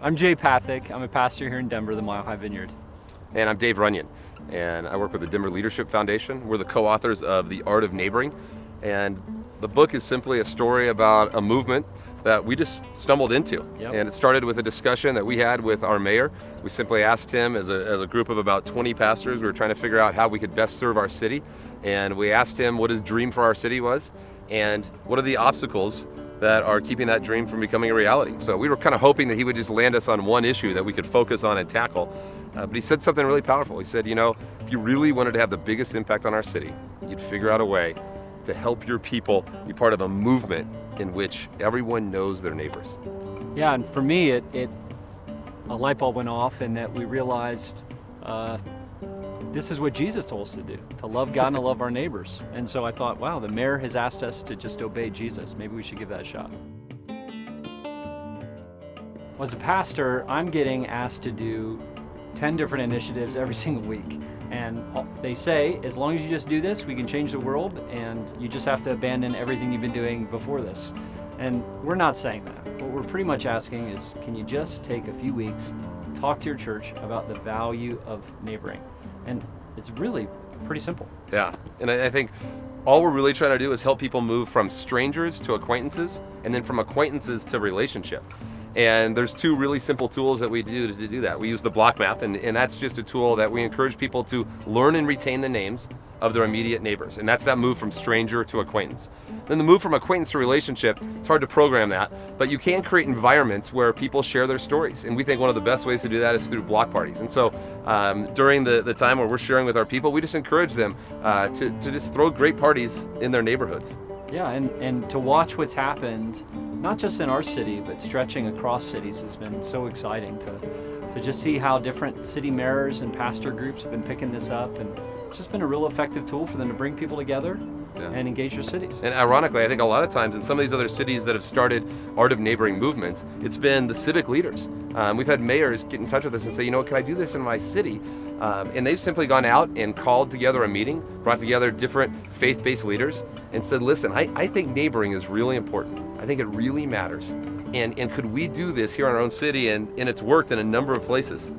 I'm Jay Pathick. I'm a pastor here in Denver, the Mile High Vineyard. And I'm Dave Runyon, and I work with the Denver Leadership Foundation. We're the co-authors of The Art of Neighboring, and the book is simply a story about a movement that we just stumbled into. Yep. And it started with a discussion that we had with our mayor. We simply asked him, as a group of about 20 pastors, we were trying to figure out how we could best serve our city. And we asked him what his dream for our city was, and what are the obstacles that are keeping that dream from becoming a reality. So we were kind of hoping that he would just land us on one issue that we could focus on and tackle. But he said something really powerful. He said, you know, if you really wanted to have the biggest impact on our city, you'd figure out a way to help your people be part of a movement in which everyone knows their neighbors. Yeah, and for me, a light bulb went off, and that we realized this is what Jesus told us to do, to love God and to love our neighbors. And so I thought, wow, the mayor has asked us to just obey Jesus. Maybe we should give that a shot. Well, as a pastor, I'm getting asked to do 10 different initiatives every single week. And they say, as long as you just do this, we can change the world, and you just have to abandon everything you've been doing before this. And we're not saying that. What we're pretty much asking is, can you just take a few weeks, talk to your church about the value of neighboring? And it's really pretty simple. Yeah, and I think all we're really trying to do is help people move from strangers to acquaintances, and then from acquaintances to relationship. And there's two really simple tools that we do to do that. We use the block map, and that's just a tool that we encourage people to learn and retain the names of their immediate neighbors. And that's that move from stranger to acquaintance. Then the move from acquaintance to relationship, it's hard to program that, but you can create environments where people share their stories. And we think one of the best ways to do that is through block parties. And so during the time where we're sharing with our people, we just encourage them to just throw great parties in their neighborhoods. Yeah, and to watch what's happened, not just in our city, but stretching across cities, has been so exciting to just see how different city mayors and pastor groups have been picking this up, and it's just been a real effective tool for them to bring people together and engage their cities. And ironically, I think a lot of times in some of these other cities that have started Art of Neighboring movements, it's been the civic leaders. We've had mayors get in touch with us and say, you know, can I do this in my city? And they've simply gone out and called together a meeting, brought together different faith-based leaders, and said, listen, I think neighboring is really important. I think it really matters. And could we do this here in our own city? And it's worked in a number of places.